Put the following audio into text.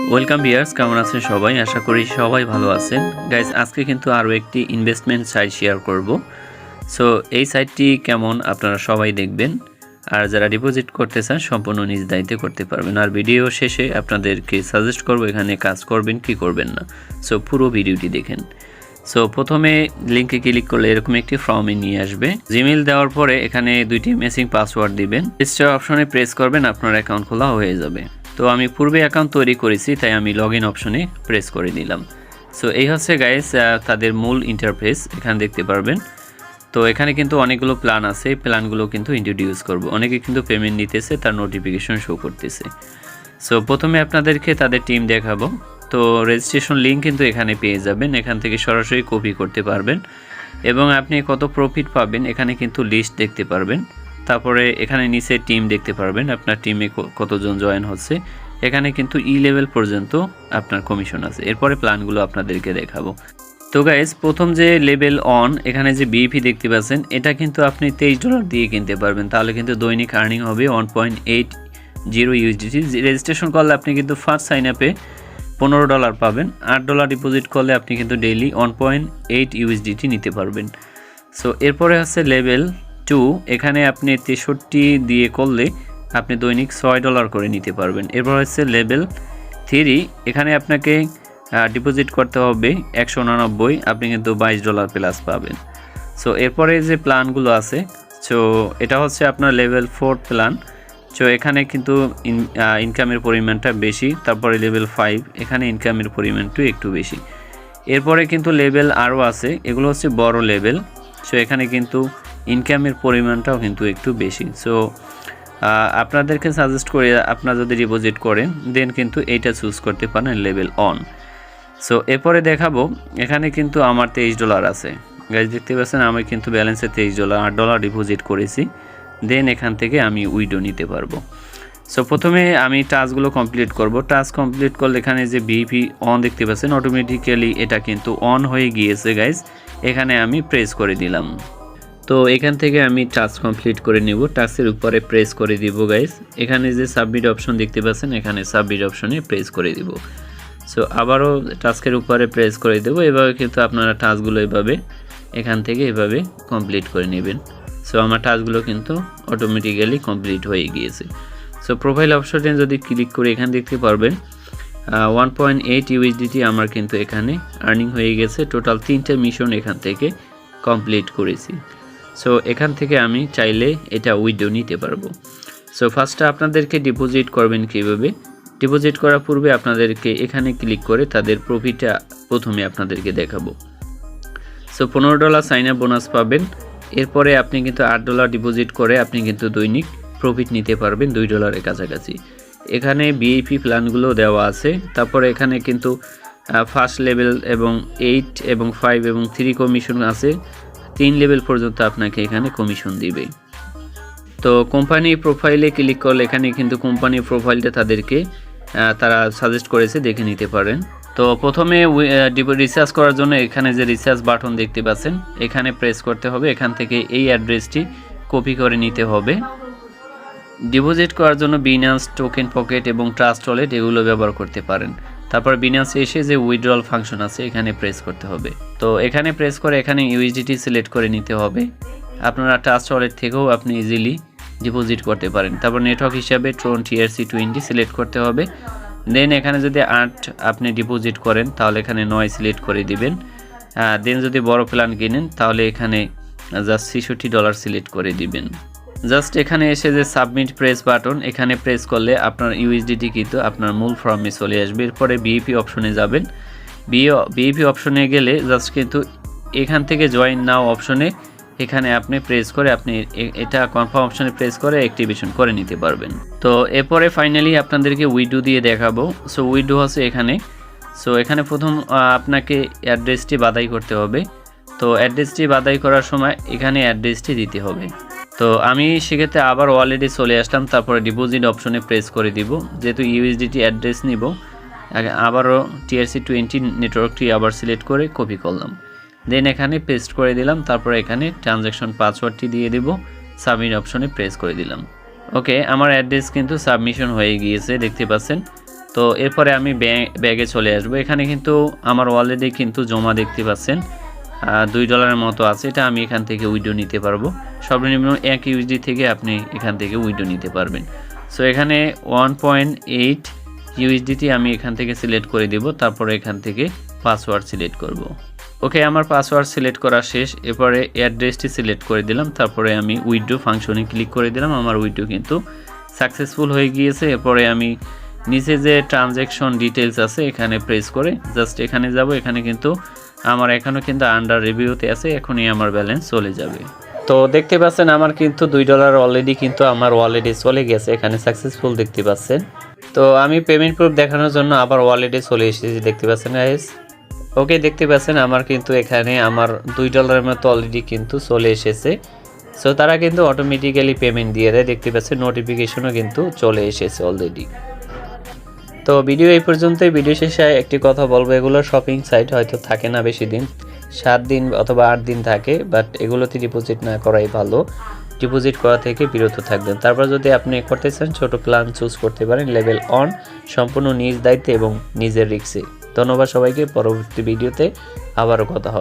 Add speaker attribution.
Speaker 1: Welcome viewers, কেমন আছেন সবাই? আশা করি সবাই ভালো আছেন। গাইস, আজকে কিন্তু আরও একটি ইনভেস্টমেন্ট সাইট শেয়ার করব। সো এই সাইটটি কেমন আপনারা সবাই দেখবেন, আর যারা ডিপোজিট করতে চান সম্পূর্ণ নিজ দায়িত্বে করতে পারবেন। আর ভিডিও শেষে আপনাদেরকে সাজেস্ট করব এখানে কাজ করবেন কি করবেন না। সো পুরো ভিডিওটি দেখেন। সো প্রথমে লিঙ্কে ক্লিক করলে এরকম একটি ফর্মে নিয়ে আসবে। জিমেইল দেওয়ার পরে এখানে দুইটি মেসিং পাসওয়ার্ড দিবেন। রেজিস্টার অপশনে প্রেস করবেন, আপনার অ্যাকাউন্ট খোলা হয়ে যাবে। তো আমি পূর্বে অ্যাকাউন্ট তৈরি করেছি, তাই আমি লগ ইন অপশনে প্রেস করে দিলাম। সো এই হচ্ছে গাইস তাদের মূল ইন্টারফেস, এখানে দেখতে পারবেন। তো এখানে কিন্তু অনেকগুলো প্ল্যান আছে, প্ল্যানগুলো কিন্তু ইন্ট্রোডিউস করব। অনেকে কিন্তু পেমেন্ট নিতেছে, তার নোটিফিকেশন শো করতেছে। সো প্রথমে আপনাদেরকে তাদের টিম দেখাবো। তো রেজিস্ট্রেশন লিঙ্ক কিন্তু এখানে পেয়ে যাবেন, এখান থেকে সরাসরি কপি করতে পারবেন এবং আপনি কত প্রফিট পাবেন এখানে কিন্তু লিস্ট দেখতে পারবেন। তারপরে এখানে নিচে টিম দেখতে পারবেন, আপনার টিমে কতজন জয়েন হচ্ছে। এখানে কিন্তু লেভেল পর্যন্ত আপনার কমিশন আছে। এরপরে প্ল্যানগুলো আপনাদেরকে দেখাবো। তো গাইস, প্রথম যে লেভেল অন, এখানে যে বিইপি দেখতে পাচ্ছেন, এটা কিন্তু আপনি $23 দিয়ে কিনতে পারবেন। তাহলে কিন্তু দৈনিক আর্নিং হবে 1.80 USDT। রেজিস্ট্রেশন করলে আপনি কিন্তু ফার্স্ট সাইন আপে $15 পাবেন। $8 ডিপোজিট করলে আপনি কিন্তু ডেইলি 1.8 USDT নিতে পারবেন। সো এরপরে আছে লেভেল 2, এখানে আপনি 63 দিয়ে করলে আপনি দৈনিক $6 করে নিতে পারবেন। এরপর হচ্ছে লেভেল 3, এখানে আপনাকে ডিপোজিট করতে হবে 199, আপনি কিন্তু $22 প্লাস পাবেন। সো এরপরে যে প্ল্যানগুলো আছে, সো এটা হচ্ছে আপনার লেভেল 4 প্ল্যান। সো এখানে কিন্তু ইনকামের পরিমাণটা বেশি। তারপরে লেভেল 5, এখানে ইনকামের পরিমাণটা একটু বেশি। এরপরে কিন্তু লেভেল আরও আছে, এগুলো হচ্ছে বড় লেভেল। সো এখানে কিন্তু ইনকামের পরিমাণটাও কিন্তু একটু বেশি। সো আপনাদেরকে সাজেস্ট করি, আপনারা যদি ডিপোজিট করেন দেন কিন্তু এইটা চুজ করতে পারেন লেভেল অন। সো এরপরে দেখাবো, এখানে কিন্তু আমার $23 আছে। গাইজ দেখতে পাচ্ছেন, আমি কিন্তু ব্যালেন্সে $23, $8 ডিপোজিট করেছি। দেন এখান থেকে আমি উইডো নিতে পারবো। সো প্রথমে আমি টাস্কগুলো কমপ্লিট করব। টাস্ক কমপ্লিট করলে এখানে যে বিইপি অন দেখতে পাচ্ছেন, অটোমেটিক্যালি এটা কিন্তু অন হয়ে গিয়েছে গাইজ। এখানে আমি প্রেস করে দিলাম। তো এখান থেকে আমি টাস্ক কমপ্লিট করে নেব। টাস্কের উপরে প্রেস করে দিব গাইজ। এখানে যে সাবমিট অপশন দেখতে পাচ্ছেন, এখানে সাবমিট অপশনে প্রেস করে দিব। সো আবারও টাস্কের উপরে প্রেস করে দেবো। এভাবে কিন্তু আপনারা টাস্কগুলো এভাবে এখান থেকে এভাবে কমপ্লিট করে নেবেন। সো আমার টাস্কগুলো কিন্তু অটোমেটিক্যালি কমপ্লিট হয়ে গিয়েছে। সো প্রোফাইল অপশনে যদি ক্লিক করে এখানে দেখতে পারবেন 1.8 USDT আমার কিন্তু এখানে আর্নিং হয়ে গেছে। টোটাল 3টে মিশন এখান থেকে কমপ্লিট করেছি। সো এখান থেকে আমি চাইলে এটা উইথড্র নিতে পারবো। সো ফার্স্টে আপনাদেরকে ডিপোজিট করবেন কীভাবে। ডিপোজিট করার পূর্বে আপনাদেরকে এখানে ক্লিক করে তাদের প্রফিটটা প্রথমে আপনাদেরকে দেখাবো। সো $15 সাইন আপ বোনাস পাবেন। এরপরে আপনি কিন্তু $8 ডিপোজিট করে আপনি কিন্তু দৈনিক প্রফিট নিতে পারবেন $2 কাছাকাছি। এখানে বিইপি প্ল্যানগুলো দেওয়া আছে। তারপরে এখানে কিন্তু ফার্স্ট লেভেল এবং 8 এবং 5 এবং 3 কমিশন আছে। 3 লেভেল পর্যন্ত আপনাকে এখানে কমিশন দিবে। তো কোম্পানি প্রোফাইলে ক্লিক করলে এখানে কিন্তু কোম্পানি প্রোফাইলটা তারা সাজেস্ট করেছে, দেখে নিতে পারেন। তো প্রথমে রিসার্চ করার জন্য এখানে যে রিসার্চ বাটন দেখতে পাচ্ছেন, এখানে প্রেস করতে হবে। এখান থেকে এই অ্যাড্রেসটি কপি করে নিতে হবে। ডিপোজিট করার জন্য বিনান্স, টোকেন পকেট এবং ট্রাস্ট ওয়ালেট এগুলো ব্যবহার করতে পারেন। তারপর বিনান্সে এসে যে উইথড্রল ফাংশন আছে এখানে প্রেস করতে হবে। তো এখানে প্রেস করে এখানে ইউএসডিটি সিলেক্ট করে নিতে হবে। আপনারা ট্রাস্ট ওয়ালেট থেকেও আপনি ইজিলি ডিপোজিট করতে পারেন। তারপর নেটওয়ার্ক হিসাবে ট্রন TRC20 সিলেক্ট করতে হবে। দেন এখানে যদি 8 আপনি ডিপোজিট করেন তাহলে এখানে 9 সিলেক্ট করে দিবেন। দেন যদি বড় প্ল্যান কিনেন তাহলে এখানে জাস্ট $66 সিলেক্ট করে দিবেন। জাস্ট এখানে এসে যে সাবমিট প্রেস বাটন, এখানে প্রেস করলে আপনার ইউএসডিটি কিন্তু আপনার মূল ফর্মে চলে আসবে। এরপরে বিইপি অপশনে যাবেন। বিইপি অপশনে গেলে জাস্ট কিন্তু এখান থেকে জয়েন নাও অপশনে এখানে আপনি প্রেস করে আপনি এটা কনফার্ম অপশনে প্রেস করে অ্যাক্টিভেশন করে নিতে পারবেন। তো এরপরে ফাইনালি আপনাদেরকে উইডো দিয়ে দেখাবো। সো উইডো হচ্ছে এখানে। সো এখানে প্রথম আপনাকে অ্যাড্রেসটি বাছাই করতে হবে। তো অ্যাড্রেসটি বাছাই করার সময় এখানে অ্যাড্রেসটি দিতে হবে। তো আমি সেক্ষেত্রে আবার ওয়ালেটে চলে আসলাম। তারপরে ডিপোজিট অপশনে প্রেস করে দিব। যেহেতু ইউএসডিটি অ্যাড্রেস নিব, আবারও TRC20 নেটওয়ার্কটি আবার সিলেক্ট করে কপি করলাম। দেন এখানে পেস্ট করে দিলাম। তারপরে এখানে ট্রানজ্যাকশন পাসওয়ার্ডটি দিয়ে দেব। সাবমিট অপশনে প্রেস করে দিলাম। ওকে, আমার অ্যাড্রেস কিন্তু সাবমিশন হয়ে গিয়েছে, দেখতে পাচ্ছেন। তো এরপরে আমি ব্যাগে চলে আসবো। এখানে কিন্তু আমার অলরেডি কিন্তু জমা দেখতে পাচ্ছেন $2 মতো আছে। এটা আমি এখান থেকে উইথড্র নিতে পারবো। সর্বনিম্ন 1 ইউএসডি থেকে আপনি এখান থেকে উইথড্র নিতে পারবেন। সো এখানে 1.8 ইউএসডিটি আমি এখান থেকে সিলেক্ট করে দেব। তারপরে এখান থেকে পাসওয়ার্ড সিলেক্ট করব। ওকে, আমার পাসওয়ার্ড সিলেক্ট করা শেষ। এরপরে অ্যাড্রেসটি সিলেক্ট করে দিলাম। তারপরে আমি উইথড্র ফাংশনে ক্লিক করে দিলাম। আমার উইথড্র কিন্তু সাকসেসফুল হয়ে গিয়েছে। এরপরে আমি নিচে যে ট্রানজ্যাকশন ডিটেলস আছে এখানে প্রেস করে জাস্ট এখানে যাব। এখানে কিন্তু আমার এখনও কিন্তু আন্ডার রিভিউতে আছে, এখনই আমার ব্যালেন্স চলে যাবে। তো দেখতে পাচ্ছেন আমার কিন্তু $2 অলরেডি কিন্তু আমার ওয়ালেটে চলে গেছে, এখানে সাকসেসফুল দেখতে পাচ্ছেন। তো আমি পেমেন্ট প্রুফ দেখানোর জন্য আবার ওয়ালেটে চলে এসেছি, দেখতে পাচ্ছেন গাইস। ওকে, দেখতে পাচ্ছেন আমার কিন্তু এখানে আমার $2 মতো অলরেডি কিন্তু চলে এসেছে। সো তারা কিন্তু অটোমেটিক্যালি পেমেন্ট দিয়ে দেয়, দেখতে পাচ্ছেন নোটিফিকেশনও কিন্তু চলে এসেছে অলরেডি। তো ভিডিও এই পর্যন্তই। ভিডিও শেষে একটি কথা বলবো, এগুলো শপিং সাইট হয়তো থাকে না বেশি দিন, 7 দিন অথবা 8 দিন থাকে, বাট এগুলোতে ডিপোজিট না করাই ভালো। ডিপোজিট করা থেকে বিরত থাকবেন। তারপর যদি আপনি করতে চান ছোট প্ল্যান চুজ করতে পারেন, লেভেল অন, সম্পূর্ণ নিজ দায়িত্বে এবং নিজের রিস্কে। ধন্যবাদ সবাইকে। পরবর্তী ভিডিওতে আবারও কথা হবে।